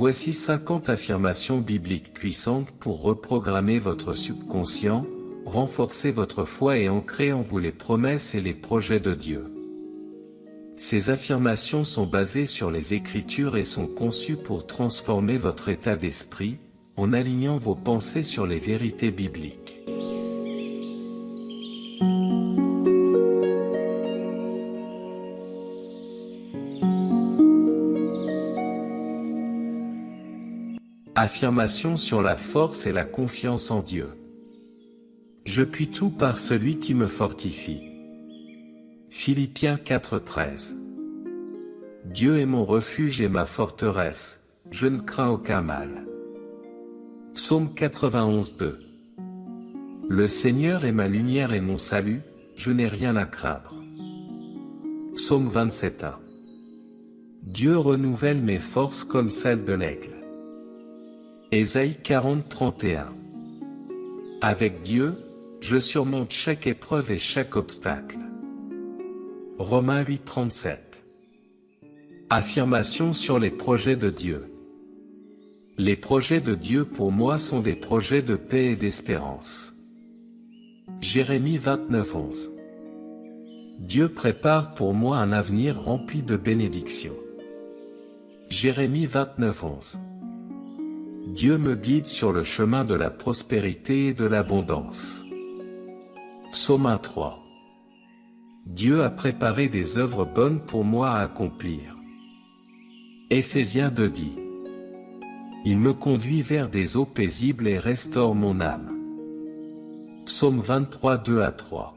Voici 50 affirmations bibliques puissantes pour reprogrammer votre subconscient, renforcer votre foi et ancrer en vous les promesses et les projets de Dieu. Ces affirmations sont basées sur les Écritures et sont conçues pour transformer votre état d'esprit, en alignant vos pensées sur les vérités bibliques. Affirmation sur la force et la confiance en Dieu. Je puis tout par celui qui me fortifie. Philippiens 4,13. Dieu est mon refuge et ma forteresse, je ne crains aucun mal. Psaume 91,2. Le Seigneur est ma lumière et mon salut, je n'ai rien à craindre. Psaume 27,1. Dieu renouvelle mes forces comme celles de l'aigle. Ésaïe 40,31. Avec Dieu, je surmonte chaque épreuve et chaque obstacle. Romains 8,37. Affirmation sur les projets de Dieu. Les projets de Dieu pour moi sont des projets de paix et d'espérance. Jérémie 29,11. Dieu prépare pour moi un avenir rempli de bénédictions. Jérémie 29,11. Dieu me guide sur le chemin de la prospérité et de l'abondance. Psaume 1,3. Dieu a préparé des œuvres bonnes pour moi à accomplir. Éphésiens 2 dit. Il me conduit vers des eaux paisibles et restaure mon âme. Psaume 23 2-3.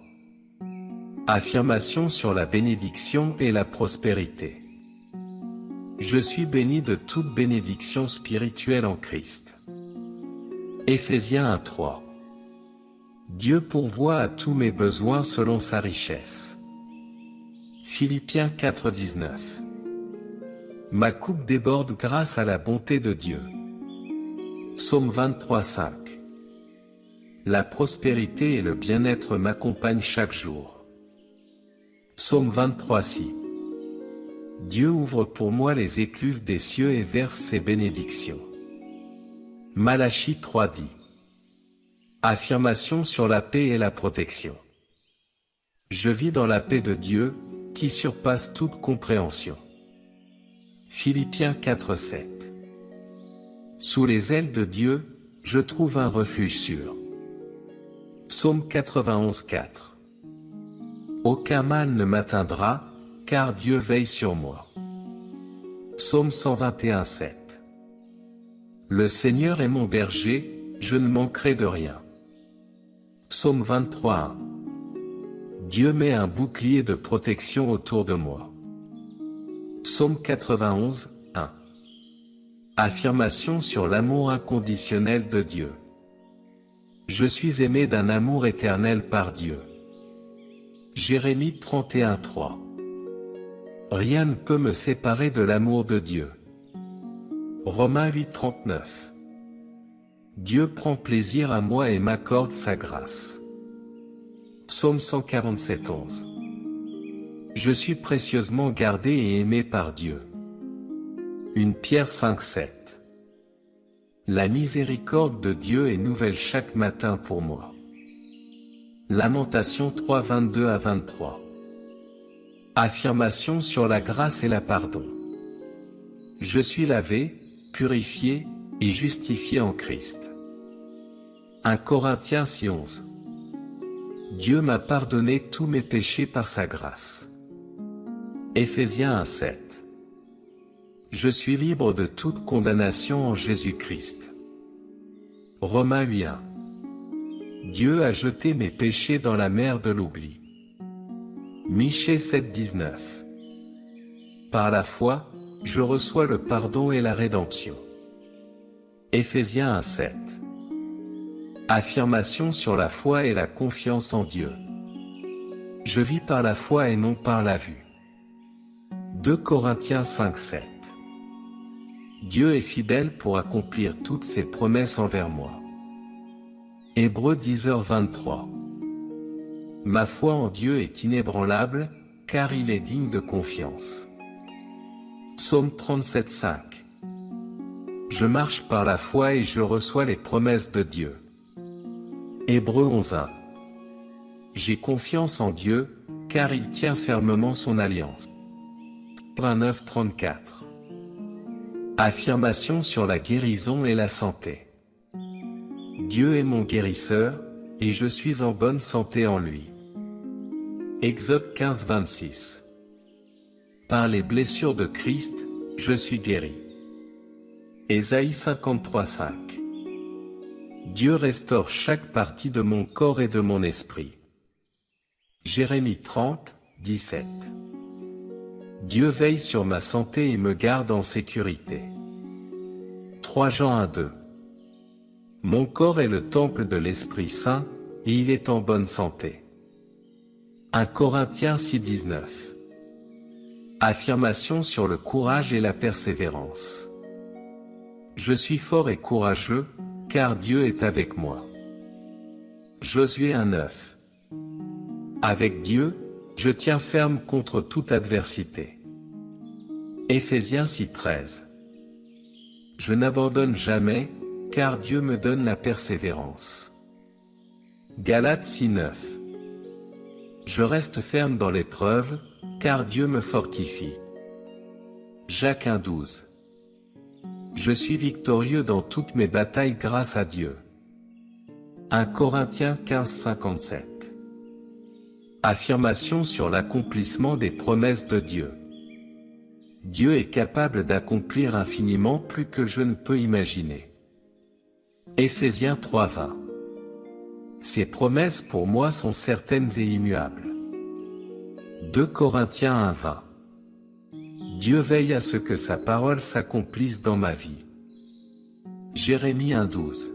Affirmation sur la bénédiction et la prospérité. Je suis béni de toute bénédiction spirituelle en Christ. Éphésiens 1,3. Dieu pourvoit à tous mes besoins selon sa richesse. Philippiens 4,19. Ma coupe déborde grâce à la bonté de Dieu. Psaume 23,5. La prospérité et le bien-être m'accompagnent chaque jour. Psaume 23,6. Dieu ouvre pour moi les écluses des cieux et verse ses bénédictions. Malachie 3 dit. Affirmation sur la paix et la protection. Je vis dans la paix de Dieu, qui surpasse toute compréhension. Philippiens 4,7. Sous les ailes de Dieu, je trouve un refuge sûr. Psaume 91,4. Aucun mal ne m'atteindra, car Dieu veille sur moi. Psaume 121,7. Le Seigneur est mon berger, je ne manquerai de rien. Psaume 23,1. Dieu met un bouclier de protection autour de moi. Psaume 91,1. Affirmation sur l'amour inconditionnel de Dieu. Je suis aimé d'un amour éternel par Dieu. Jérémie 31,3. Rien ne peut me séparer de l'amour de Dieu. Romains 8,39. Dieu prend plaisir à moi et m'accorde sa grâce. Psaume 147,11. Je suis précieusement gardé et aimé par Dieu. 1 Pierre 5,7. La miséricorde de Dieu est nouvelle chaque matin pour moi. Lamentation 3:22-23. Affirmation sur la grâce et la pardon. Je suis lavé, purifié et justifié en Christ. 1 Corinthiens 6:11. Dieu m'a pardonné tous mes péchés par sa grâce. Éphésiens 1:7. Je suis libre de toute condamnation en Jésus-Christ. Romains 8:1. Dieu a jeté mes péchés dans la mer de l'oubli. Michée 7:19. Par la foi, je reçois le pardon et la rédemption. Éphésiens 1:7. Affirmation sur la foi et la confiance en Dieu. Je vis par la foi et non par la vue. 2 Corinthiens 5:7. Dieu est fidèle pour accomplir toutes ses promesses envers moi. Hébreux 10h23. Ma foi en Dieu est inébranlable, car il est digne de confiance. Psaume 37:5. Je marche par la foi et je reçois les promesses de Dieu. Hébreux 11:1. J'ai confiance en Dieu, car il tient fermement son alliance. 29:34. Affirmation sur la guérison et la santé. Dieu est mon guérisseur, et je suis en bonne santé en lui. Exode 15:26. Par les blessures de Christ, je suis guéri. Ésaïe 53:5. Dieu restaure chaque partie de mon corps et de mon esprit. Jérémie 30:17. Dieu veille sur ma santé et me garde en sécurité. 3 Jean 1:2. Mon corps est le temple de l'Esprit Saint, et il est en bonne santé. 1 Corinthiens 6:19. Affirmation sur le courage et la persévérance. Je suis fort et courageux, car Dieu est avec moi. Josué 1:9. Avec Dieu, je tiens ferme contre toute adversité. Éphésiens 6:13. Je n'abandonne jamais, car Dieu me donne la persévérance. Galates 6:9. Je reste ferme dans l'épreuve, car Dieu me fortifie. Jacques 1:12. Je suis victorieux dans toutes mes batailles grâce à Dieu. 1 Corinthiens 15:57. Affirmation sur l'accomplissement des promesses de Dieu. Dieu est capable d'accomplir infiniment plus que je ne peux imaginer. Éphésiens 3:20. Ses promesses pour moi sont certaines et immuables. 2 Corinthiens 1:20. Dieu veille à ce que sa parole s'accomplisse dans ma vie. Jérémie 1:12.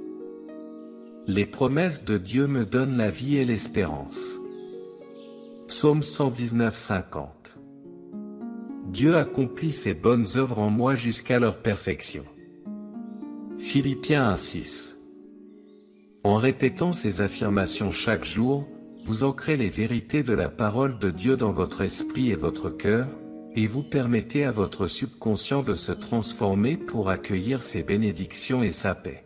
Les promesses de Dieu me donnent la vie et l'espérance. Psaume 119:50. Dieu accomplit ses bonnes œuvres en moi jusqu'à leur perfection. Philippiens 1:6. En répétant ces affirmations chaque jour, vous ancrez les vérités de la parole de Dieu dans votre esprit et votre cœur, et vous permettez à votre subconscient de se transformer pour accueillir ses bénédictions et sa paix.